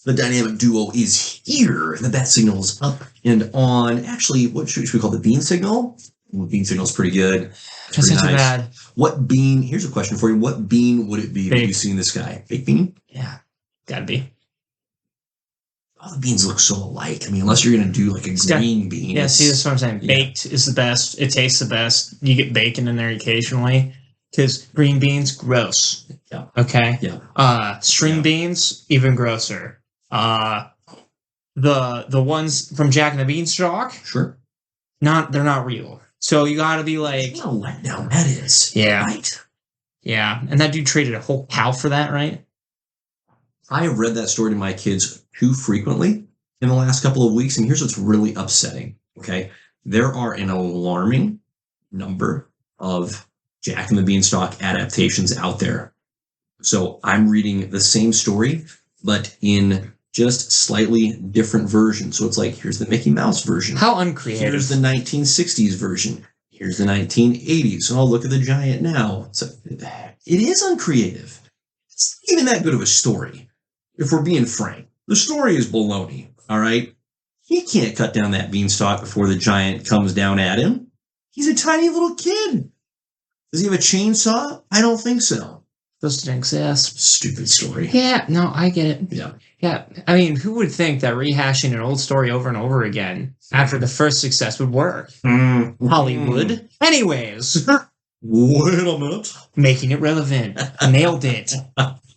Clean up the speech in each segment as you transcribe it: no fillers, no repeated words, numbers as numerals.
The dynamic duo is here. The bat signal is up and on. Actually, what should we call the bean signal? The bean signal is pretty good. That's not too bad. What bean? Here's a question for you. What bean would it be that you see in the sky? Baked bean? Yeah, gotta be. All the beans look so alike. I mean, unless you're going to do like a green bean. Yeah, see, that's what I'm saying. Baked is the best. It tastes the best. You get bacon in there occasionally. Because green beans, gross. Yeah. Okay? Yeah. String beans, even grosser. The ones from Jack and the Beanstalk, Sure. they're not real. So you gotta be like... What a letdown that is. Yeah. Right? Yeah. And that dude traded a whole cow for that, right? I have read that story to my kids too frequently in the last couple of weeks, and here's what's really upsetting, okay? There are an alarming number of Jack and the Beanstalk adaptations out there. So I'm reading the same story, but in just slightly different versions. So it's like, here's the Mickey Mouse version. How uncreative. Here's the 1960s version. Here's the 1980s. Oh, look at the giant now. So it is uncreative. It's not even that good of a story, if we're being frank. The story is baloney, all right? He can't cut down that beanstalk before the giant comes down at him. He's a tiny little kid. Does he have a chainsaw? I don't think so. Doesn't exist. Stupid story. Yeah, no, I get it. Yeah. Yeah, I mean, who would think that rehashing an old story over and over again after the first success would work? Hollywood. Anyways. Wait a minute. Making it relevant. Nailed it.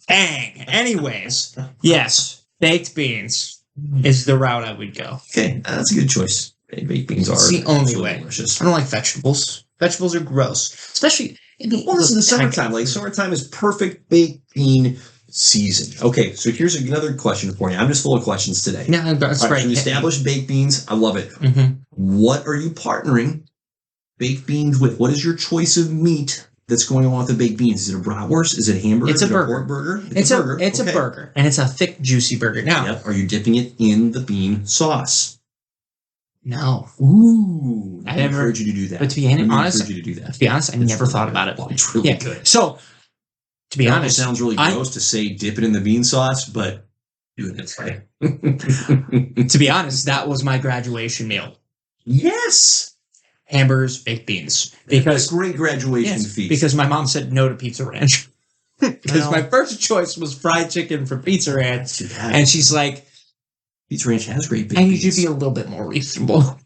Bang. Anyways. Yes, baked beans is the route I would go. Okay, that's a good choice. Baked beans are It's the only way. delicious. I don't like vegetables. Vegetables are gross. Especially... Well, this is the summertime. Like, summertime is perfect baked bean season. Okay, so here's another question for you. I'm just full of questions today. Yeah, that's right. So we established baked beans. I love it. Mm-hmm. What are you partnering baked beans with? What is your choice of meat that's going on with the baked beans? Is it a bratwurst? Is it a hamburger? It's a burger. Pork burger? It's a burger. It's a burger, and it's a thick, juicy burger. Now, yep. Are you dipping it in the bean sauce? No. Ooh. I never encourage you to do that. But to be honest, I never thought about it. Oh, it's really good. So, to be honest, it sounds really gross to say dip it in the bean sauce, but do it this way. To be honest, that was my graduation meal. Yes. Hamburgers, baked beans. Because a great graduation feast. Because my mom said no to Pizza Ranch. Because my first choice was fried chicken for Pizza Ranch. And she's like, Pizza Ranch has great baked beans. I need need you to be a little bit more reasonable.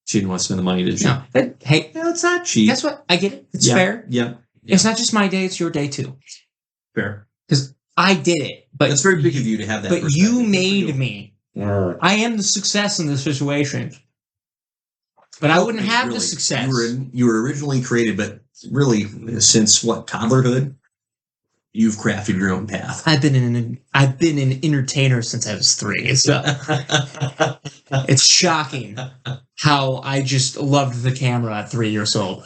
She didn't want to spend the money, did she? No. But, hey, no, it's not cheap. Guess what? I get it. It's fair. Yeah. It's not just my day, it's your day too. Fair. Because I did it. But that's very big of you to have that. But you made me. I am the success in this situation. But I wouldn't have the success. You were originally created, but really, since what, toddlerhood? You've crafted your own path. I've been an entertainer since I was 3. So it's shocking how I just loved the camera at 3 years old.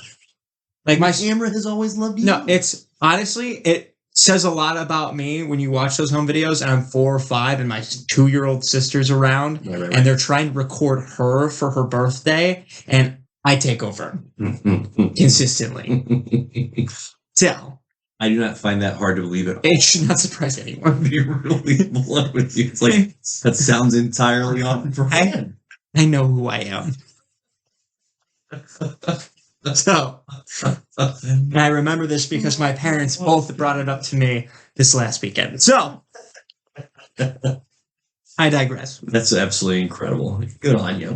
Like my camera has always loved you. No, it's honestly it says a lot about me when you watch those home videos and I'm 4 or 5 and my 2-year-old sister's around and they're trying to record her for her birthday and I take over consistently. So I do not find that hard to believe at all. It should not surprise anyone. I'd be really blunt with you. It's like, that sounds entirely on brand. I know who I am. So, I remember this because my parents both brought it up to me this last weekend. So, I digress. That's absolutely incredible. Good on you.